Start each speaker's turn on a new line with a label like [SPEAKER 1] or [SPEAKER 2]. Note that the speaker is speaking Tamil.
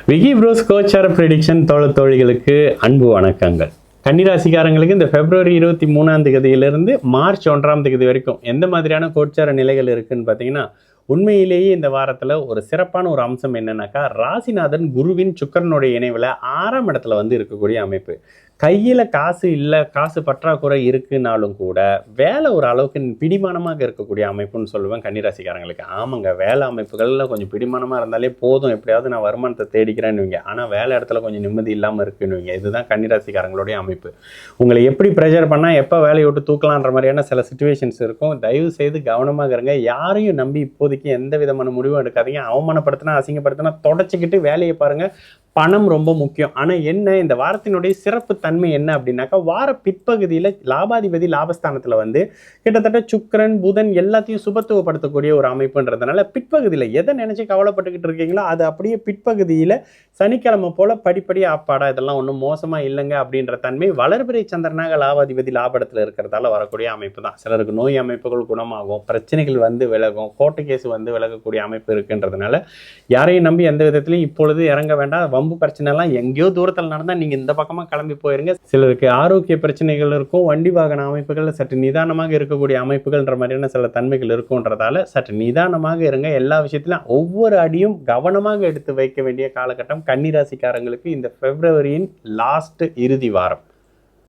[SPEAKER 1] விகி ப்ரோஸ் கோச்சார ப்ரெடிக்ஷன் தோழிகளுக்கு அன்பு வணக்கங்கள். கன்னிராசிக்காரங்களுக்கு இந்த பிப்ரவரி 23ஆம் தேதியிலிருந்து மார்ச் 1ஆம் தேதி வரைக்கும் எந்த மாதிரியான கோச்சார நிலைகள் இருக்குன்னு பார்த்தீங்கன்னா, உண்மையிலேயே இந்த வாரத்தில் ஒரு சிறப்பான ஒரு அம்சம் என்னன்னாக்கா, ராசிநாதன் குருவின் சுக்கிரனுடைய இணைவில் 6ஆம் இடத்துல இருக்கக்கூடிய அமைப்பு. கையில் காசு இல்லை, காசு பற்றாக்குறை இருக்குனாலும் கூட வேலை ஒரு அளவுக்கு பிடிமானமாக இருக்கக்கூடிய அமைப்புன்னு சொல்லுவேன் கன்னிராசிக்காரங்களுக்கு. ஆமாங்க, வேலை அமைப்புகளில் கொஞ்சம் பிடிமானமாக இருந்தாலே போதும், எப்படியாவது நான் வருமானத்தை தேடிக்கிறேன்னுவீங்க. ஆனால் வேலை இடத்துல கொஞ்சம் நிம்மதி இல்லாமல் இருக்குன்னுவீங்க. இதுதான் கன்னிராசிக்காரங்களுடைய அமைப்பு. உங்களை எப்படி ப்ரெஷர் பண்ணால் எப்போ வேலையை விட்டு தூக்கலான்ற மாதிரியான சில சுச்சுவேஷன்ஸ் இருக்கும். தயவு செய்து கவனமாக இருங்க. யாரையும் நம்பி இப்போதைக்கு எந்த விதமான முடிவும் எடுக்காதீங்க. அவமானப்படுத்தினா அசிங்கப்படுத்தினா தொடச்சிக்கிட்டு வேலையை பாருங்கள். பணம் ரொம்ப முக்கியம். ஆனால் என்ன, இந்த வாரத்தினுடைய சிறப்பு தன்மை என்ன அப்படின்னாக்கா, வார பிற்பகுதியில் லாபாதிபதி லாபஸ்தானத்தில் கிட்டத்தட்ட சுக்கிரன் புதன் எல்லாத்தையும் சுபத்துவப்படுத்தக்கூடிய ஒரு அமைப்புன்றதுனால பிற்பகுதியில் எதை நினைச்சு கவலைப்பட்டுக்கிட்டு இருக்கீங்களோ அது அப்படியே பிற்பகுதியில் சனிக்கிழமை போல படிப்படியாக ஆப்பாடா இதெல்லாம் ஒன்றும் மோசமாக இல்லைங்க அப்படின்ற தன்மை வளர்பிறை சந்திரனாக லாபாதிபதி லாபடத்தில் இருக்கிறதால வரக்கூடிய அமைப்பு தான். சிலருக்கு நோய் அமைப்புகள் குணமாகும், பிரச்சனைகள் விலகும், கோர்ட்டு கேஸ் விலகக்கூடிய அமைப்பு இருக்குன்றதுனால யாரையும் நம்பி எந்த விதத்திலையும் இப்பொழுது இறங்க வேண்டாம். வம்பு பிரச்சனை எல்லாம் எங்கேயோ தூரத்தில் நடந்தால் நீங்கள் இந்த பக்கமாக கிளம்பி போயிருங்க. சிலருக்கு ஆரோக்கிய பிரச்சனைகள் இருக்கும், வண்டி வாகன அமைப்புகள் சற்று நிதானமாக இருக்கக்கூடிய அமைப்புகள்ன்ற மாதிரியான சில தன்மைகள் இருக்குன்றதால சற்று நிதானமாக இருங்க. எல்லா விஷயத்திலும் ஒவ்வொரு அடியும் கவனமாக எடுத்து வைக்க வேண்டிய காலகட்டம் கன்னிராசிக்காரங்களுக்கு இந்த பிப்ரவரியின் லாஸ்ட் இறுதி வாரம்.